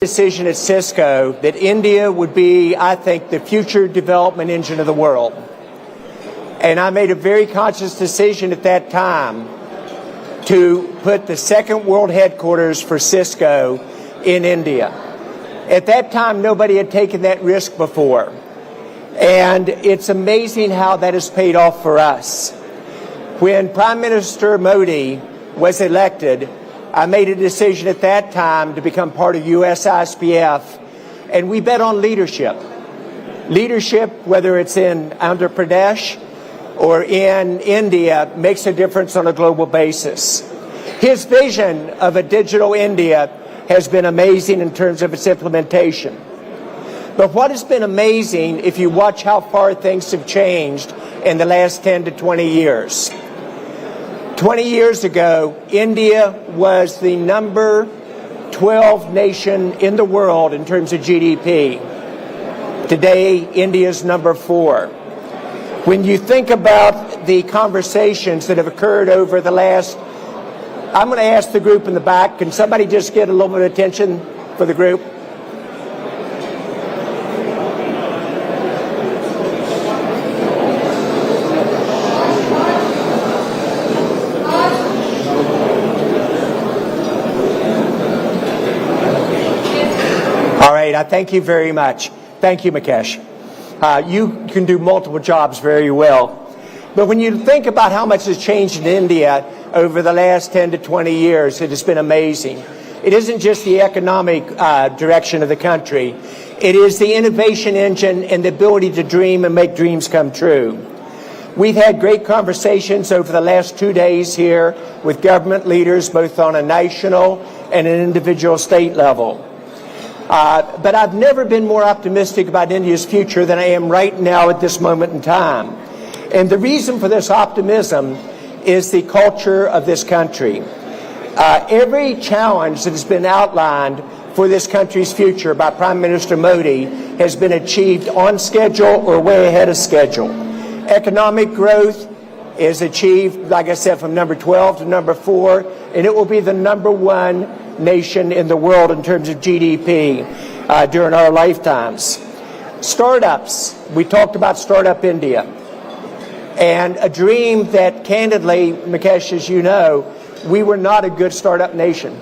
Decision at Cisco that India would be, I think, the future development engine of the world. And I made a very conscious decision at that time to put the second world headquarters for Cisco in India. At that time, nobody had taken that risk before. And it's amazing how that has paid off for us. When Prime Minister Modi was elected, I made a decision at that time to become part of USISPF, and we bet on leadership. Leadership, whether it's in Andhra Pradesh or in India, makes a difference on a global basis. His vision of a digital India has been amazing in terms of its implementation. But what has been amazing, if you watch how far things have changed in the last 10 to 20 years. 20 years ago, India was the number 12 nation in the world in terms of GDP. Today, India's number 4. When you think about the conversations that have occurred over the last, I'm going to ask the group in the back, can somebody just get a little bit of attention for the group? I thank you very much. Thank you, Lokesh. You can do multiple jobs very well. But when you think about how much has changed in India over the last 10 to 20 years, it has been amazing. It isn't just the economic direction of the country. It is the innovation engine and the ability to dream and make dreams come true. We've had great conversations over the last 2 days here with government leaders, both on a national and an individual state level. But I've never been more optimistic about India's future than I am right now at this moment in time. And the reason for this optimism is the culture of this country. Every challenge that has been outlined for this country's future by Prime Minister Modi has been achieved on schedule or way ahead of schedule. Economic growth is achieved, like I said, from number 12 to number 4, and it will be the number 1 nation in the world in terms of GDP during our lifetimes. Startups, we talked about Startup India, and a dream that candidly, Lokesh, as you know, we were not a good startup nation.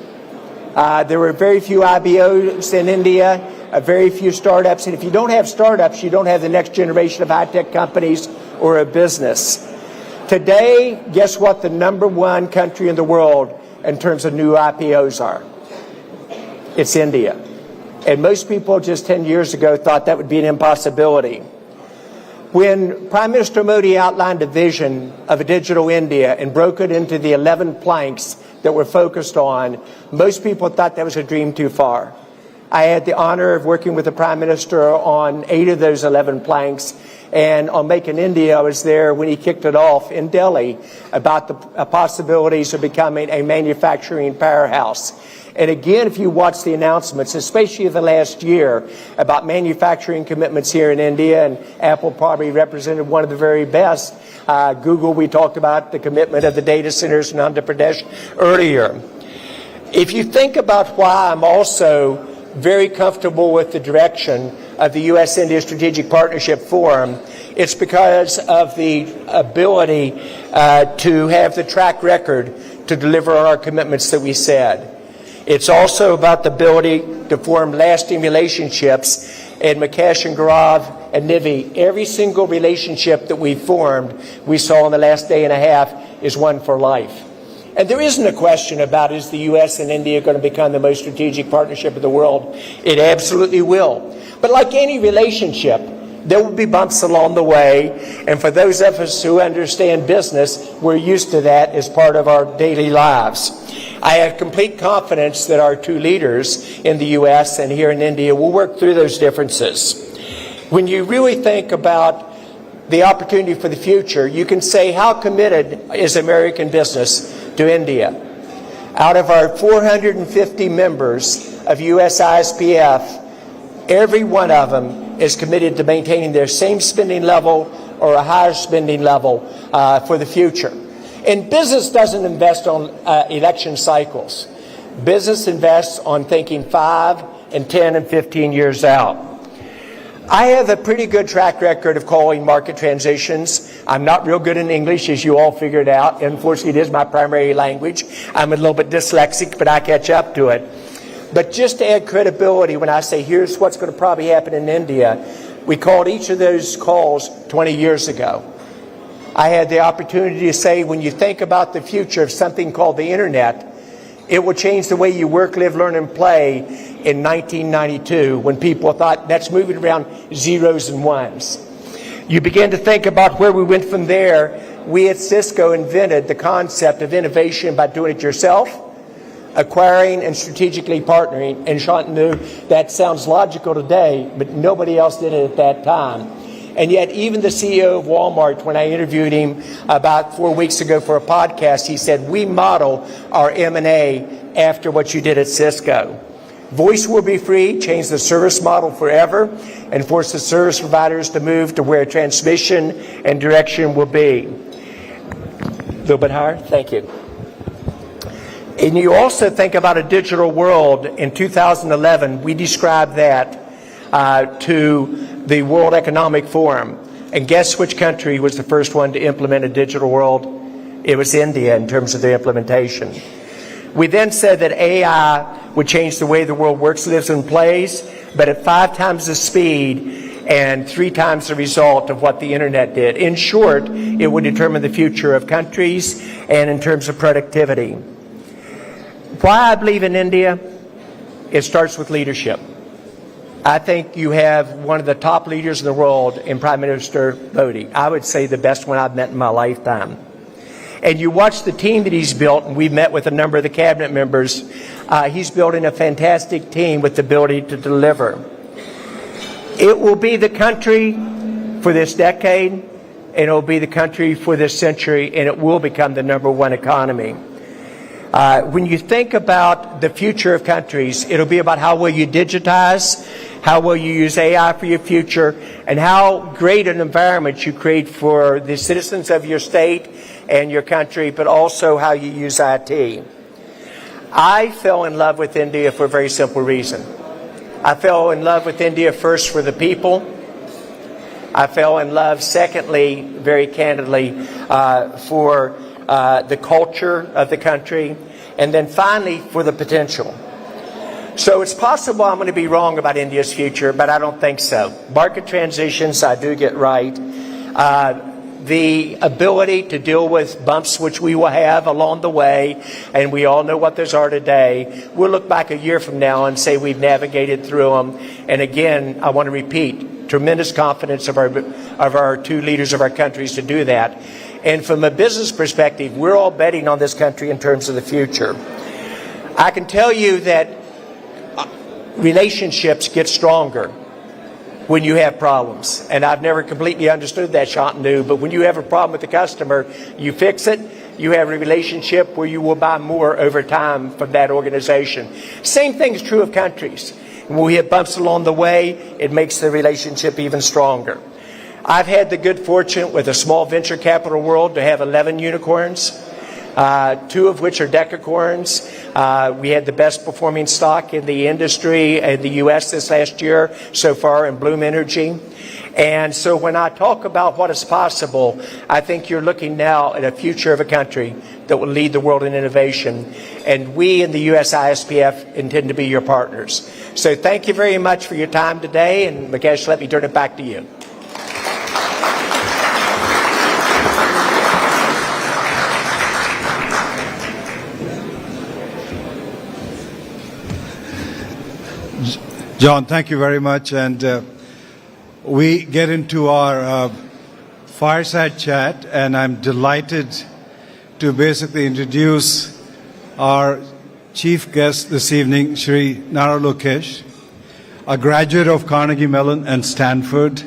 There were very few IBOs in India, very few startups, and if you don't have startups, you don't have the next generation of high-tech companies or a business. Today, guess what the number 1 country in the world in terms of new IPOs are? It's India. And most people just 10 years ago thought that would be an impossibility. When Prime Minister Modi outlined a vision of a digital India and broke it into the 11 planks that we're focused on, most people thought that was a dream too far. I had the honor of working with the Prime Minister on 8 of those 11 planks, and on Make in India, I was there when he kicked it off in Delhi about the possibilities of becoming a manufacturing powerhouse. And again, if you watch the announcements, especially the last year, about manufacturing commitments here in India, and Apple probably represented one of the very best. Google, we talked about the commitment of the data centers in Andhra Pradesh earlier. If you think about why I'm also very comfortable with the direction of the U.S.-India Strategic Partnership Forum, it's because of the ability to have the track record to deliver on our commitments that we said. It's also about the ability to form lasting relationships. And Lokesh and Gaurav and Nivi, every single relationship that we formed, we saw in the last day and a half, is one for life. And there isn't a question about, is the U.S. and India going to become the most strategic partnership of the world? It absolutely will. But like any relationship, there will be bumps along the way. And for those of us who understand business, we're used to that as part of our daily lives. I have complete confidence that our 2 leaders in the U.S. and here in India will work through those differences. When you really think about the opportunity for the future, you can say, how committed is American business to India? Out of our 450 members of USISPF, every one of them is committed to maintaining their same spending level or a higher spending level for the future. And business doesn't invest on election cycles. Business invests on thinking 5, and 10 and 15 years out. I have a pretty good track record of calling market transitions. I'm not real good in English, as you all figured out. Unfortunately, it is my primary language. I'm a little bit dyslexic, but I catch up to it. But just to add credibility, when I say here's what's going to probably happen in India, we called each of those calls 20 years ago. I had the opportunity to say, when you think about the future of something called the internet, it will change the way you work, live, learn, and play in 1992, when people thought that's moving around zeros and ones. You begin to think about where we went from there. We at Cisco invented the concept of innovation by doing it yourself, acquiring and strategically partnering. And Shantanu, that sounds logical today, but nobody else did it at that time. And yet even the CEO of Walmart, when I interviewed him about 4 weeks ago for a podcast, he said, we model our M&A after what you did at Cisco. Voice will be free, change the service model forever, and force the service providers to move to where transmission and direction will be. A little bit higher? Thank you. And you also think about a digital world. In 2011, we described that to the World Economic Forum. And guess which country was the first one to implement a digital world? It was India in terms of the implementation. We then said that AI would change the way the world works, lives, and plays, but at 5 times the speed and 3 times the result of what the internet did. In short, it would determine the future of countries and in terms of productivity. Why I believe in India? It starts with leadership. I think you have one of the top leaders in the world in Prime Minister Modi. I would say the best one I've met in my lifetime. And you watch the team that he's built, and we've met with a number of the cabinet members. He's building a fantastic team with the ability to deliver. It will be the country for this decade, and it will be the country for this century, and it will become the #1 economy. When you think about the future of countries, it'll be about how will you digitize, how will you use AI for your future, and how great an environment you create for the citizens of your state and your country, but also how you use IT. I fell in love with India for a very simple reason. I fell in love with India first for the people. I fell in love, secondly, very candidly, for the culture of the country, and then finally for the potential. So it's possible I'm going to be wrong about India's future, but I don't think so. Market transitions, I do get right. The ability to deal with bumps, which we will have along the way, and we all know what those are today. We'll look back a year from now and say we've navigated through them. And again, I want to repeat, tremendous confidence of our 2 leaders of our countries to do that. And from a business perspective, we're all betting on this country in terms of the future. I can tell you that relationships get stronger when you have problems. And I've never completely understood that, Shantanu, but when you have a problem with the customer, you fix it, you have a relationship where you will buy more over time from that organization. Same thing is true of countries. When we have bumps along the way, it makes the relationship even stronger. I've had the good fortune with a small venture capital world to have 11 unicorns, 2 of which are decacorns. We had the best performing stock in the industry in the U.S. this last year so far in Bloom Energy. And so when I talk about what is possible, I think you're looking now at a future of a country that will lead the world in innovation. And we in the USISPF intend to be your partners. So thank you very much for your time today. And Lokesh, let me turn it back to you. John, thank you very much. And we get into our fireside chat, and I'm delighted to basically introduce our chief guest this evening, Shri Nara Lokesh, a graduate of Carnegie Mellon and Stanford,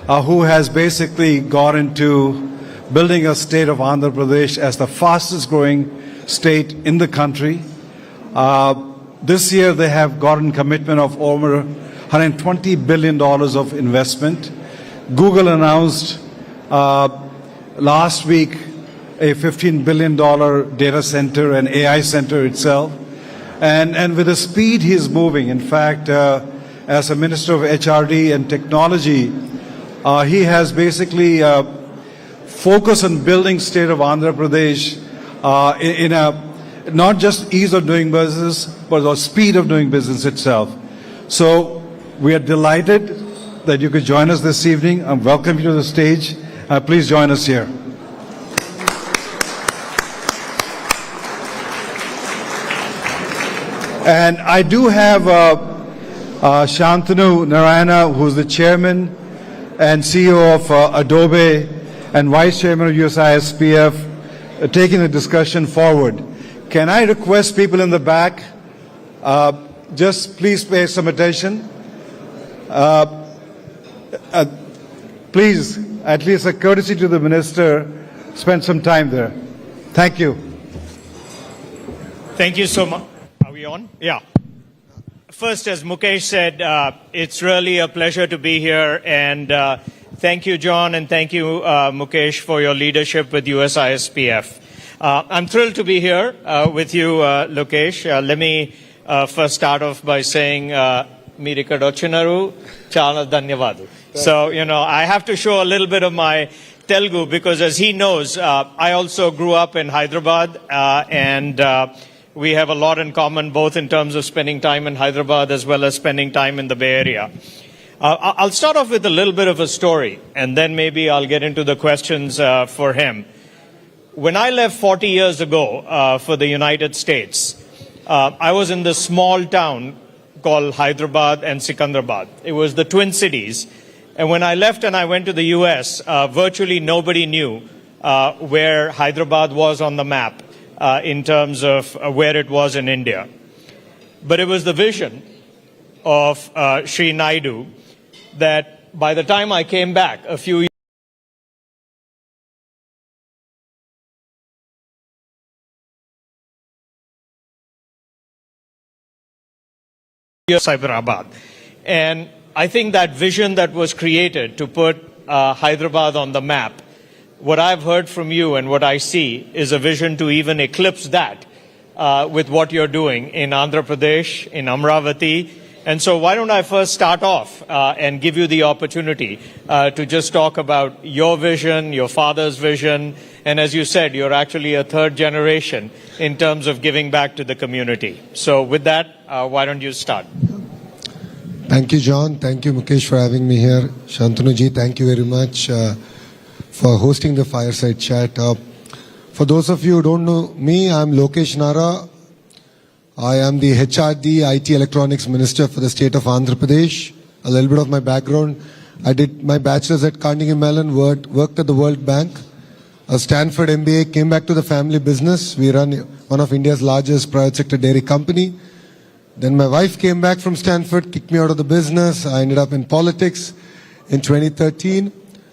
who has basically got into building a state of Andhra Pradesh as the fastest growing state in the country. This year they have gotten commitment of over $120 billion of investment. Google announced last week a $15 billion data center and AI center itself. And with the speed he's moving, in fact, as a Minister of HRD and Technology, he has basically focused on building state of Andhra Pradesh in a not just ease of doing business, but the speed of doing business itself. So we are delighted that you could join us this evening. I welcome you to the stage. Please join us here. And I do have Shantanu Narayana, who's the chairman and CEO of Adobe and vice chairman of USISPF, taking the discussion forward. Can I request people in the back, just please pay some attention. Please, at least a courtesy to the minister, spend some time there. Thank you. Thank you so much. Are we on? Yeah. First, as Mukesh said, it's really a pleasure to be here. And thank you, John, and thank you, Mukesh, for your leadership with USISPF. I'm thrilled to be here with you, Lokesh. Let me first start off by saying, Meere Kadochinaru, Chala Dhanyavadu. So, I have to show a little bit of my Telugu because, as he knows, I also grew up in Hyderabad, and we have a lot in common, both in terms of spending time in Hyderabad as well as spending time in the Bay Area. I'll start off with a little bit of a story, and then maybe I'll get into the questions for him. When I left 40 years ago for the United States, I was in this small town called Hyderabad and Sikandrabad. It was the Twin Cities. And when I left and I went to the U.S., virtually nobody knew where Hyderabad was on the map in terms of where it was in India. But it was the vision of Sri Naidu that by the time I came back a few years, Hyderabad. And I think that vision that was created to put Hyderabad on the map, what I've heard from you and what I see is a vision to even eclipse that with what you're doing in Andhra Pradesh, in Amravati. And so why don't I first start off and give you the opportunity to just talk about your vision, your father's vision, and as you said, you're actually a third generation in terms of giving back to the community. So with that, why don't you start? Thank you, John. Thank you, Mukesh, for having me here. Shantanu ji, thank you very much for hosting the fireside chat. For those of you who don't know me, I'm Lokesh Nara. I am the HRD IT Electronics Minister for the state of Andhra Pradesh. A little bit of my background. I did my bachelor's at Carnegie Mellon, worked at the World Bank, a Stanford MBA, came back to the family business. We run one of India's largest private sector dairy company. Then my wife came back from Stanford, kicked me out of the business. I ended up in politics in 2013.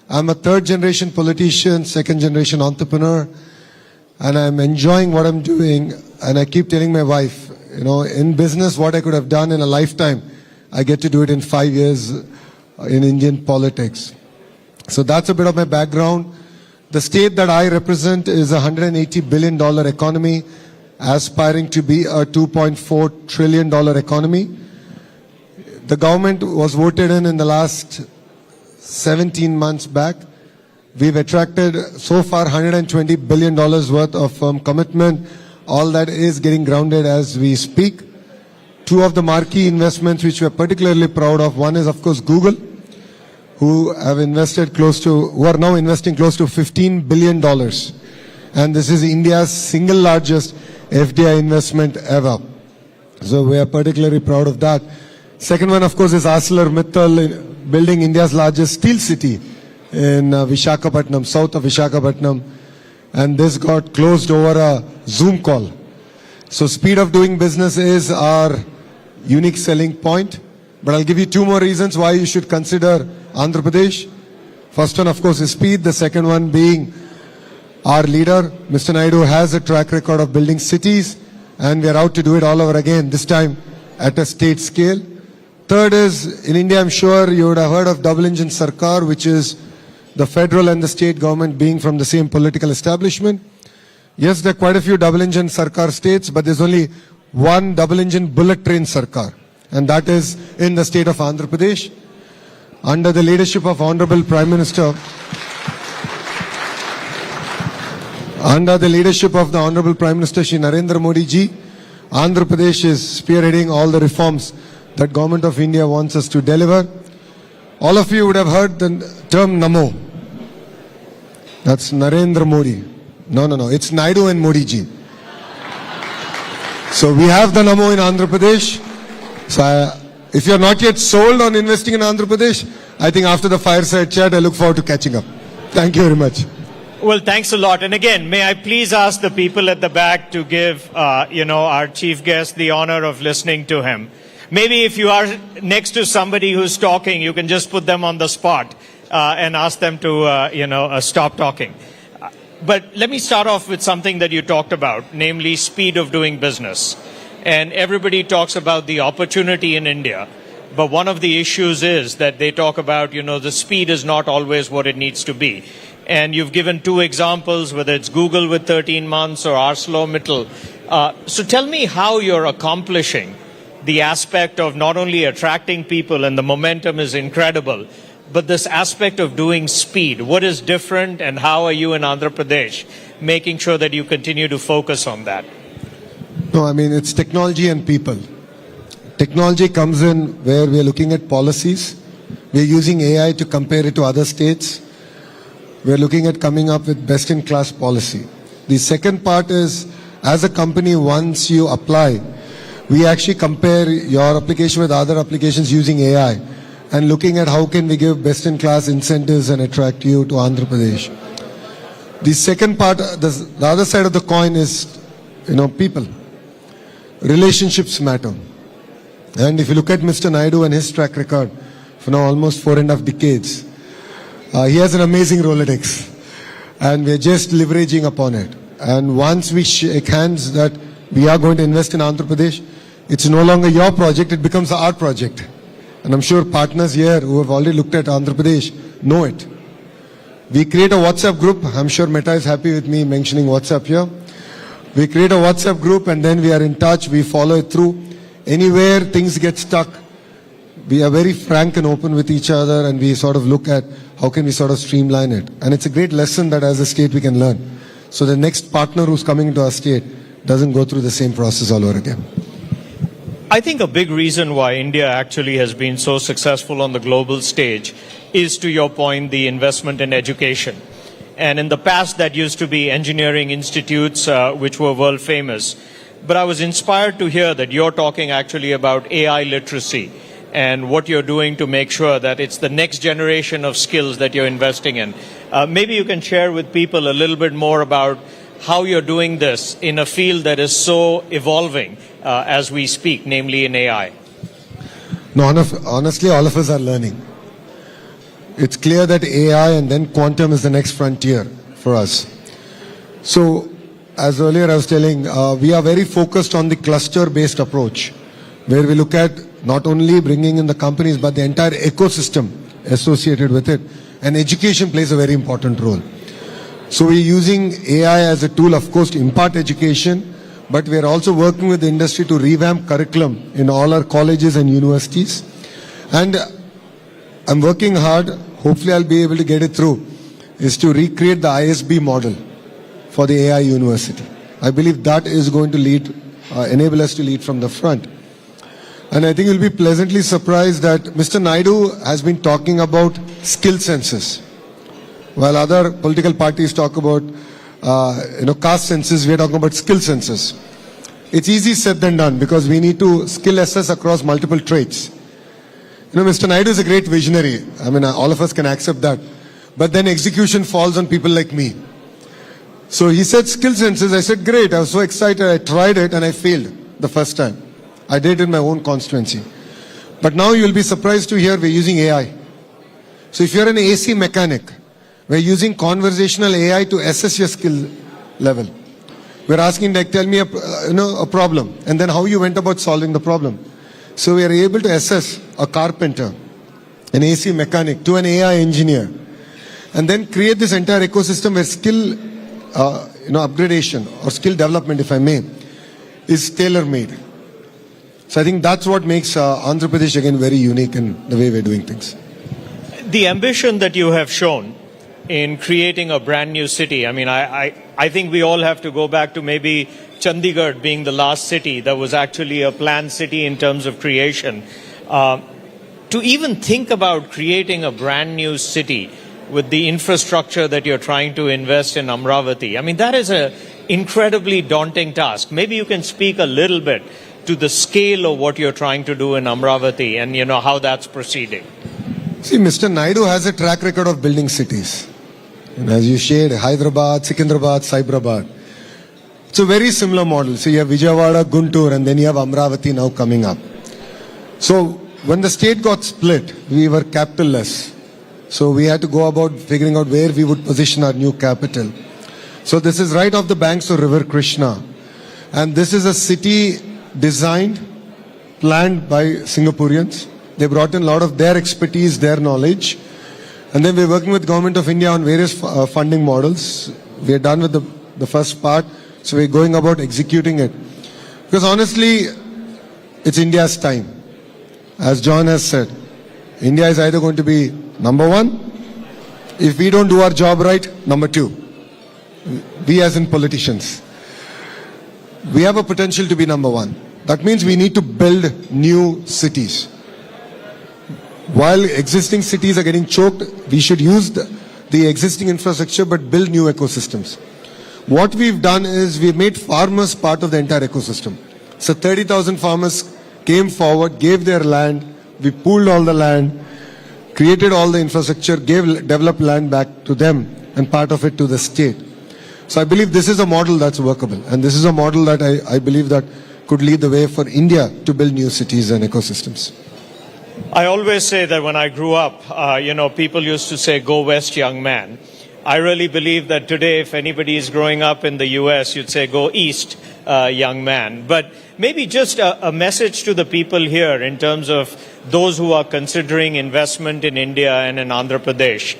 I'm a third generation politician, second generation entrepreneur, and I'm enjoying what I'm doing. And I keep telling my wife, in business, what I could have done in a lifetime, I get to do it in 5 years in Indian politics. So that's a bit of my background. The state that I represent is a $180 billion economy, aspiring to be a $2.4 trillion economy. The government was voted in the last 17 months back. We've attracted so far $120 billion worth of commitment. All that is getting grounded as we speak. Two of the marquee investments which we're particularly proud of. One is, of course, Google, who are now investing close to $15 billion. And this is India's single largest FDI investment ever. So we are particularly proud of that. Second one, of course, is ArcelorMittal building India's largest steel city in Visakhapatnam, south of Visakhapatnam. And this got closed over a Zoom call. So speed of doing business is our unique selling point. But I'll give you two more reasons why you should consider Andhra Pradesh. First one, of course, is speed. The second one being our leader, Mr. Naidu, has a track record of building cities, and we are out to do it all over again, this time at a state scale. Third is, in India, I'm sure you would have heard of double engine Sarkar, which is the federal and the state government being from the same political establishment. Yes, there are quite a few double engine Sarkar states, but there's only one double-engine bullet train Sarkar, and that is in the state of Andhra Pradesh, under the leadership of Honorable Prime Minister. Under the leadership of the Honorable Prime Minister Shri Narendra Modi ji, Andhra Pradesh is spearheading all the reforms that Government of India wants us to deliver. All of you would have heard the term Namo. That's Narendra Modi. No. It's Naidu and Modi ji. So we have the Namo in Andhra Pradesh. So if you are not yet sold on investing in Andhra Pradesh, I think after the fireside chat, I look forward to catching up. Thank you very much. Well, thanks a lot. And again, may I please ask the people at the back to give, our chief guest the honor of listening to him. Maybe if you are next to somebody who's talking, you can just put them on the spot and ask them to, stop talking. But let me start off with something that you talked about, namely speed of doing business. And everybody talks about the opportunity in India. But one of the issues is that they talk about, the speed is not always what it needs to be. And you've given two examples, whether it's Google with 13 months or ArcelorMittal. So tell me how you're accomplishing the aspect of not only attracting people, and the momentum is incredible, but this aspect of doing speed. What is different, and how are you in Andhra Pradesh making sure that you continue to focus on that? No, it's technology and people. Technology comes in where we are looking at policies. We are using AI to compare it to other states. We are looking at coming up with best-in-class policy. The second part is, as a company, once you apply, we actually compare your application with other applications using AI and looking at how can we give best-in-class incentives and attract you to Andhra Pradesh. The second part, the other side of the coin is, people. Relationships matter. And if you look at Mr. Naidu and his track record for now almost 4.5 decades, he has an amazing Rolodex, and we're just leveraging upon it. And once we shake hands that we are going to invest in Andhra Pradesh, it's no longer your project, it becomes our project. And I'm sure partners here who have already looked at Andhra Pradesh know it. We create a WhatsApp group. I'm sure Meta is happy with me mentioning WhatsApp here. We create a WhatsApp group, and then we are in touch, we follow it through. Anywhere things get stuck, we are very frank and open with each other, and we sort of look at how can we sort of streamline it. And it's a great lesson that as a state we can learn. So the next partner who's coming into our state doesn't go through the same process all over again. I think a big reason why India actually has been so successful on the global stage is, to your point, the investment in education. And in the past, that used to be engineering institutes, which were world famous. But I was inspired to hear that you're talking actually about AI literacy and what you're doing to make sure that it's the next generation of skills that you're investing in. Maybe you can share with people a little bit more about how you're doing this in a field that is so evolving as we speak, namely in AI. No, honestly, all of us are learning. It's clear that AI and then quantum is the next frontier for us. So, as earlier I was telling, we are very focused on the cluster-based approach, where we look at not only bringing in the companies, but the entire ecosystem associated with it. And education plays a very important role. So we're using AI as a tool, of course, to impart education, but we're also working with the industry to revamp curriculum in all our colleges and universities. And I'm working hard, hopefully I'll be able to get it through, is to recreate the ISB model for the AI university. I believe that is going to enable us to lead from the front. And I think you'll be pleasantly surprised that Mr. Naidu has been talking about skill census. While other political parties talk about caste census, we are talking about skill census. It's easy said than done because we need to skill assess across multiple traits. Mr. Naidu is a great visionary. All of us can accept that. But then execution falls on people like me. So he said skill census. I said, great. I was so excited. I tried it and I failed the first time. I did it in my own constituency. But now you'll be surprised to hear we're using AI. So if you're an AC mechanic, we're using conversational AI to assess your skill level. We're asking, like, tell me a problem, and then how you went about solving the problem. So we are able to assess a carpenter, an AC mechanic, to an AI engineer, and then create this entire ecosystem where skill, upgradation or skill development, if I may, is tailor-made. So I think that's what makes Andhra Pradesh again very unique in the way we're doing things. The ambition that you have shown in creating a brand new city, I mean, I think we all have to go back to maybe Chandigarh being the last city that was actually a planned city in terms of creation. To even think about creating a brand new city with the infrastructure that you're trying to invest in Amravati, I mean, that is an incredibly daunting task. Maybe you can speak a little bit to the scale of what you're trying to do in Amravati and, you know, how that's proceeding. See, Mr. Naidu has a track record of building cities. And as you shared, Hyderabad, Secunderabad, Cyberabad. It's a very similar model. So you have Vijayawada, Guntur, and then you have Amravati now coming up. So when the state got split, we were capitalless. So we had to go about figuring out where we would position our new capital. So this is right off the banks of River Krishna. And this is a city designed, planned by Singaporeans. They brought in a lot of their expertise, their knowledge. And then we're working with Government of India on various funding models. We're done with the first part. So we're going about executing it. Because honestly, it's India's time. As John has said, India is either going to be number one, if we don't do our job right, number two. We as in politicians. We have a potential to be number one. That means we need to build new cities. While existing cities are getting choked, we should use the existing infrastructure but build new ecosystems. What we've done is we've made farmers part of the entire ecosystem. So 30,000 farmers came forward, gave their land, we pooled all the land, created all the infrastructure, developed land back to them and part of it to the state. So I believe this is a model that's workable, and this is a model that I believe that could lead the way for India to build new cities and ecosystems. I always say that when I grew up, people used to say, go west, young man. I really believe that today, if anybody is growing up in the US, you'd say, go east, young man. But maybe just a message to the people here in terms of those who are considering investment in India and in Andhra Pradesh.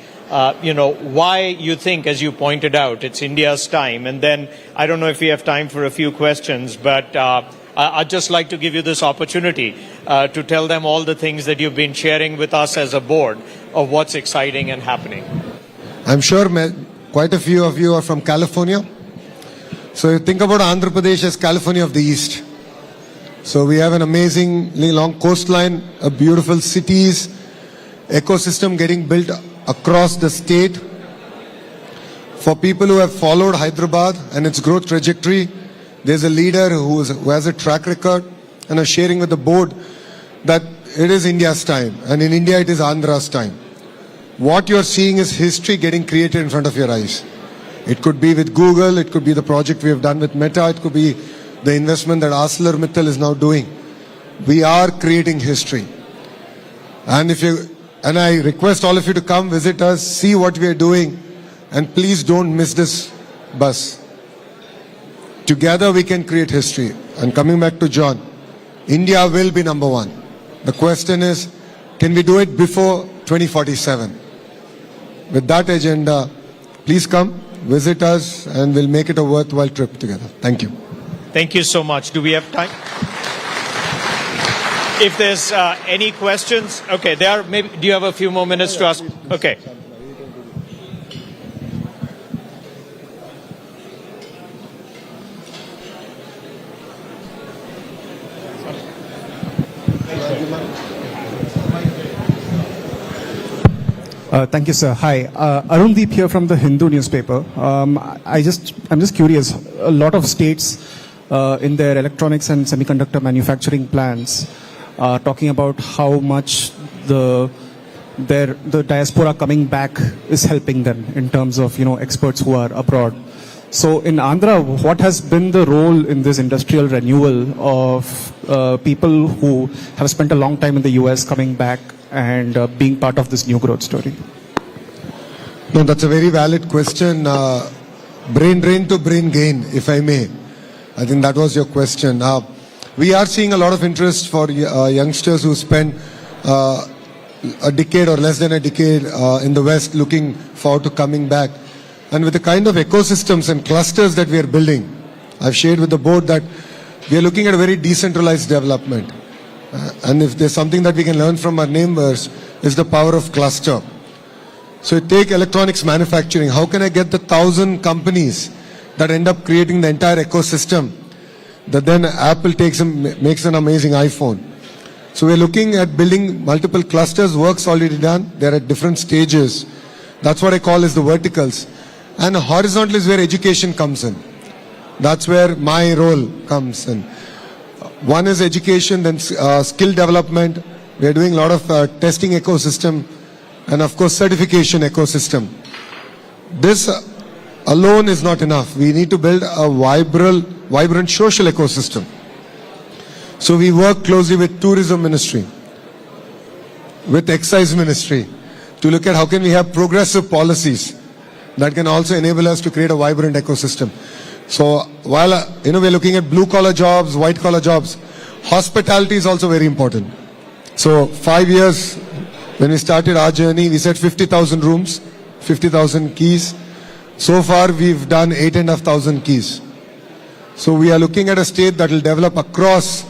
Why you think, as you pointed out, it's India's time. And then I don't know if we have time for a few questions, but I'd just like to give you this opportunity to tell them all the things that you've been sharing with us as a board of what's exciting and happening. I'm sure quite a few of you are from California. So you think about Andhra Pradesh as California of the East. So we have an amazingly long coastline, a beautiful cities, ecosystem getting built across the state. For people who have followed Hyderabad and its growth trajectory, there's a leader who has a track record and is sharing with the board that it is India's time, and in India it is Andhra's time. What you're seeing is history getting created in front of your eyes. It could be with Google, it could be the project we have done with Meta, it could be the investment that ArcelorMittal is now doing. We are creating history. And I request all of you to come visit us, see what we are doing, and please don't miss this bus. Together we can create history. And coming back to John, India will be number one. The question is, can we do it before 2047? With that agenda, please come, visit us, and we'll make it a worthwhile trip together. Thank you. Thank you so much. Do we have time? If there's any questions, okay, maybe, do you have a few more minutes to ask? Okay. Thank you, sir. Hi, Arundeep here from the Hindu newspaper. I'm just curious. A lot of states in their electronics and semiconductor manufacturing plans are talking about how much the diaspora coming back is helping them in terms of experts who are abroad. So in Andhra, what has been the role in this industrial renewal of people who have spent a long time in the US coming back and being part of this new growth story? No, that's a very valid question. Brain drain to brain gain, if I may. I think that was your question. We are seeing a lot of interest for youngsters who spend a decade or less than a decade in the West looking forward to coming back. And with the kind of ecosystems and clusters that we are building, I've shared with the board that we are looking at a very decentralized development. And if there's something that we can learn from our neighbors, is the power of cluster. So take electronics manufacturing. How can I get the 1,000 companies that end up creating the entire ecosystem that then Apple takes and makes an amazing iPhone? So we're looking at building multiple clusters. Work's already done. They're at different stages. That's what I call as the verticals. And horizontal is where education comes in. That's where my role comes in. One is education, then skill development. We're doing a lot of testing ecosystem and of course certification ecosystem. This alone is not enough. We need to build a vibrant social ecosystem. So we work closely with tourism ministry, with excise ministry, to look at how can we have progressive policies that can also enable us to create a vibrant ecosystem. So while we're looking at blue collar jobs, white collar jobs, hospitality is also very important. So 5 years when we started our journey, we said 50,000 rooms, 50,000 keys. So far we've done 8,500 keys. So we are looking at a state that will develop across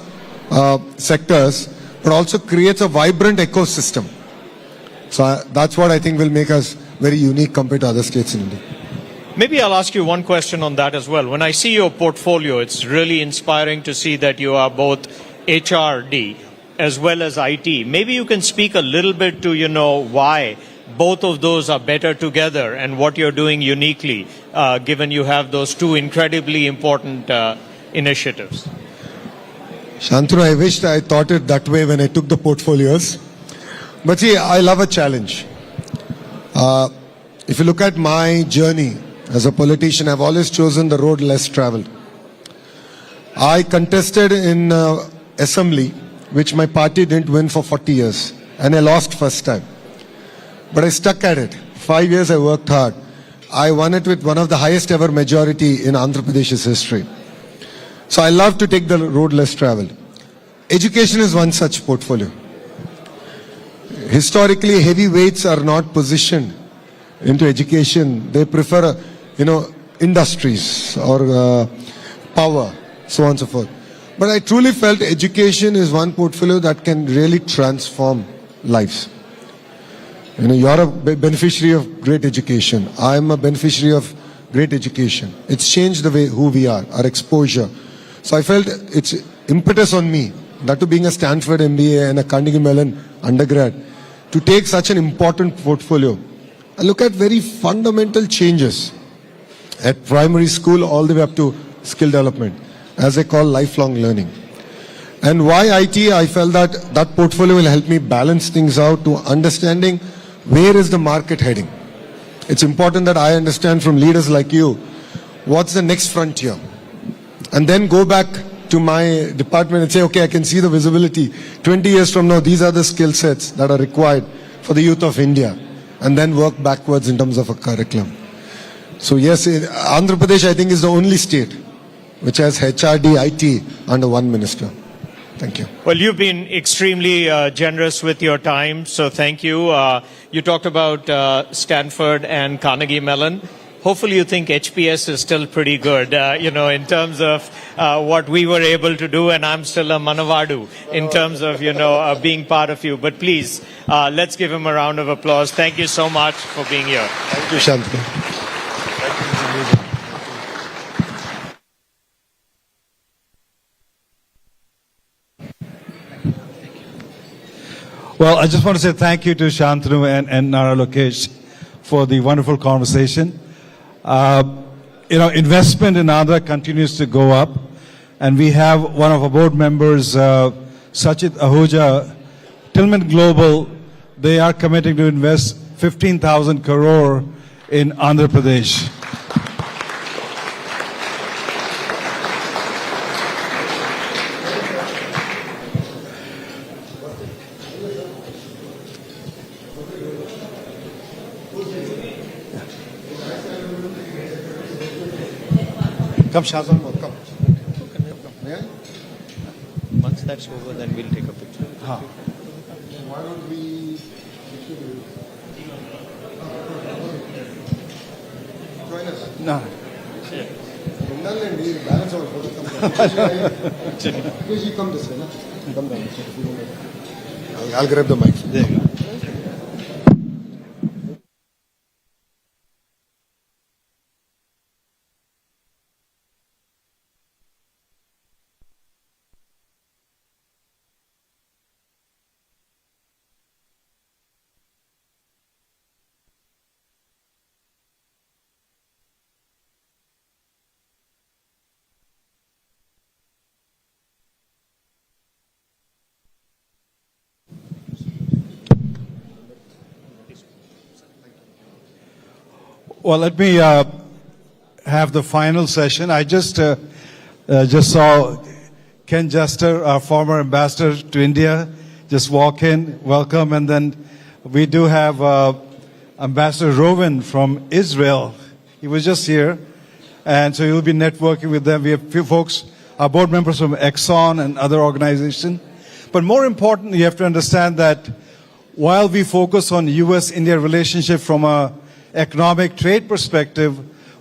sectors, but also creates a vibrant ecosystem. So that's what I think will make us very unique compared to other states in India. Maybe I'll ask you one question on that as well. When I see your portfolio, it's really inspiring to see that you are both HRD as well as IT. Maybe you can speak a little bit to, why both of those are better together and what you're doing uniquely, given you have those two incredibly important initiatives. Shantanu, I wished I thought it that way when I took the portfolios. But see, I love a challenge. If you look at my journey as a politician, I've always chosen the road less traveled. I contested in assembly, which my party didn't win for 40 years. And I lost first time. But I stuck at it. 5 years I worked hard. I won it with one of the highest ever majority in Andhra Pradesh's history. So I love to take the road less traveled. Education is one such portfolio. Historically, heavyweights are not positioned into education. They prefer, industries or power, so on and so forth. But I truly felt education is one portfolio that can really transform lives. You're a beneficiary of great education. I'm a beneficiary of great education. It's changed the way who we are, our exposure. So I felt it's impetus on me, that to being a Stanford MBA and a Carnegie Mellon undergrad, to take such an important portfolio and look at very fundamental changes at primary school all the way up to skill development, as I call lifelong learning. And why IT? I felt that portfolio will help me balance things out to understanding where is the market heading. It's important that I understand from leaders like you, what's the next frontier? And then go back to my department and say, okay, I can see the visibility. 20 years from now, these are the skill sets that are required for the youth of India. And then work backwards in terms of a curriculum. So yes, Andhra Pradesh, I think, is the only state which has HRD, IT under one minister. Thank you. Well, you've been extremely generous with your time, so thank you. You talked about Stanford and Carnegie Mellon. Hopefully you think HPS is still pretty good, in terms of what we were able to do, and I'm still a Manavadu in terms of, being part of you. But please, let's give him a round of applause. Thank you so much for being here. Thank you, Shantanu. Well, I just want to say thank you to Shantanu and Nara Lokesh for the wonderful conversation. Investment in Andhra continues to go up, and we have one of our board members, Sachit Ahuja, Tillman Global. They are committing to invest 15,000 crore in Andhra Pradesh. Come, Shazan, come. Once that's over, then we'll take a picture. Why don't we join us? No. Balance our photo. Because you come this way, no? Come down. I'll grab the mic. There you go. Well, let me have the final session. I just saw Ken Jester, our former ambassador to India, just walk in. Welcome. And then we do have Ambassador Rowan from Israel. He was just here. And so you'll be networking with them. We have a few folks, our board members from Exxon and other organizations. But more importantly, you have to understand that while we focus on U.S.-India relationship from a economic trade perspective,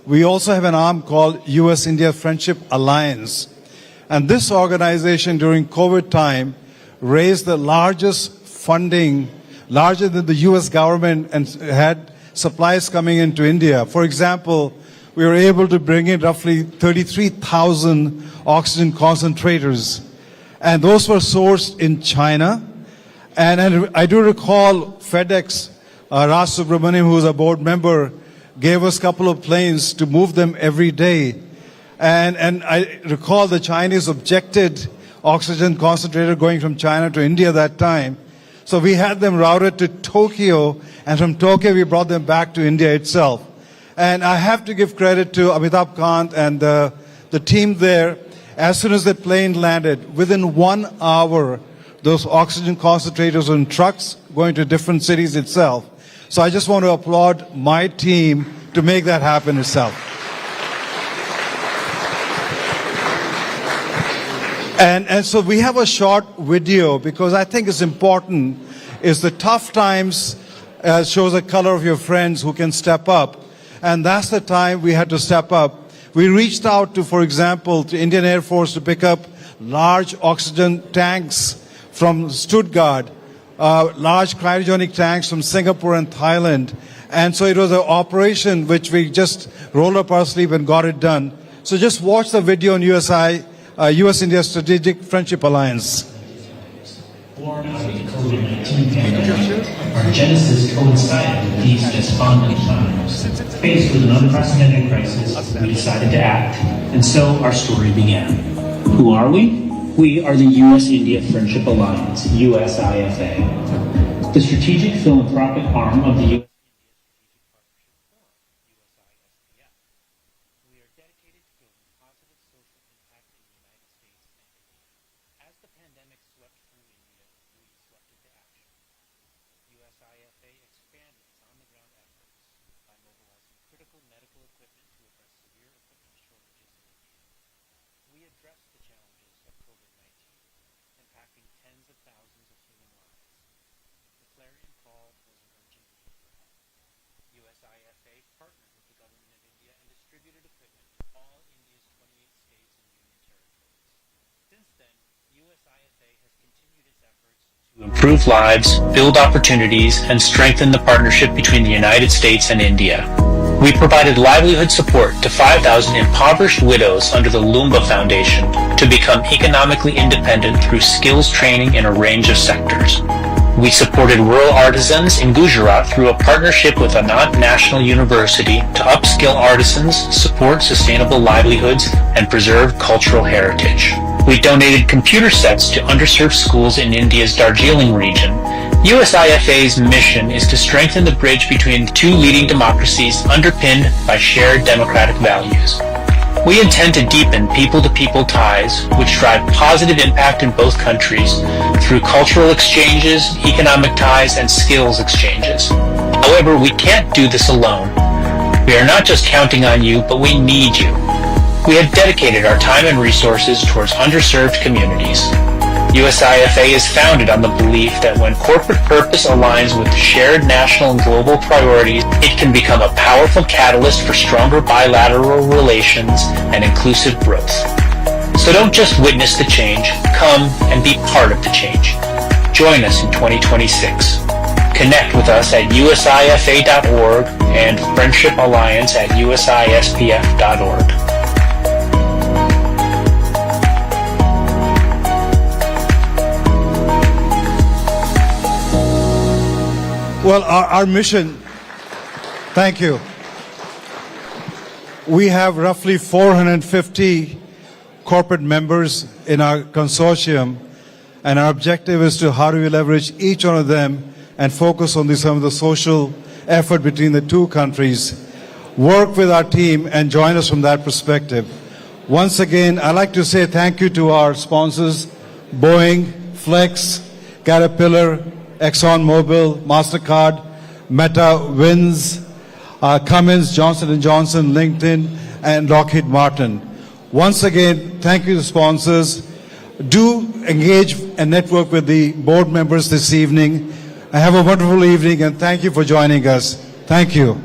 we also have an arm called U.S.-India Friendship Alliance. And this organization during COVID time raised the largest funding, larger than the U.S. government, and had supplies coming into India. For example, we were able to bring in roughly 33,000 oxygen concentrators. And those were sourced in China. And I do recall FedEx, Raj Subramaniam, who is a board member, gave us a couple of planes to move them every day. And I recall the Chinese objected oxygen concentrator going from China to India that time. So we had them routed to Tokyo, and from Tokyo we brought them back to India itself. And I have to give credit to Amitabh Kant and the team there. As soon as the plane landed, within 1 hour, those oxygen concentrators were in trucks going to different cities itself. So I just want to applaud my team to make that happen itself. And so we have a short video because I think it's important. Is the tough times shows the color of your friends who can step up. And that's the time we had to step up. We reached out to, for example, to Indian Air Force to pick up large oxygen tanks from Stuttgart, large cryogenic tanks from Singapore and Thailand. And so it was an operation which we just rolled up our sleeve and got it done. So just watch the video on US-India Strategic Friendship Alliance. Born out of the COVID-19 pandemic, our genesis coincided with these despondent times. Faced with an unprecedented crisis, we decided to act, and so our story began. Who are we? We are the U.S.-India Friendship Alliance, USIFA, the strategic philanthropic arm of the U.S. Improve lives, build opportunities, and strengthen the partnership between the United States and India. We provided livelihood support to 5,000 impoverished widows under the Lumba Foundation to become economically independent through skills training in a range of sectors. We supported rural artisans in Gujarat through a partnership with Anand National University to upskill artisans, support sustainable livelihoods, and preserve cultural heritage. We donated computer sets to underserved schools in India's Darjeeling region. USIFA's mission is to strengthen the bridge between two leading democracies underpinned by shared democratic values. We intend to deepen people-to-people ties, which drive positive impact in both countries through cultural exchanges, economic ties, and skills exchanges. However, we can't do this alone. We are not just counting on you, but we need you. We have dedicated our time and resources towards underserved communities. USIFA is founded on the belief that when corporate purpose aligns with shared national and global priorities, it can become a powerful catalyst for stronger bilateral relations and inclusive growth. So don't just witness the change, come and be part of the change. Join us in 2026. Connect with us at USIFA.org and Friendship Alliance at USISPF.org. Well, our mission, thank you. We have roughly 450 corporate members in our consortium, and our objective is to how do we leverage each one of them and focus on some of the social effort between the two countries, work with our team and join us from that perspective. Once again, I'd like to say thank you to our sponsors, Boeing, Flex, Caterpillar, ExxonMobil, MasterCard, Meta, Wins, Cummins, Johnson & Johnson, LinkedIn, and Lockheed Martin. Once again, thank you to sponsors. Do engage and network with the board members this evening. Have a wonderful evening, and thank you for joining us. Thank you.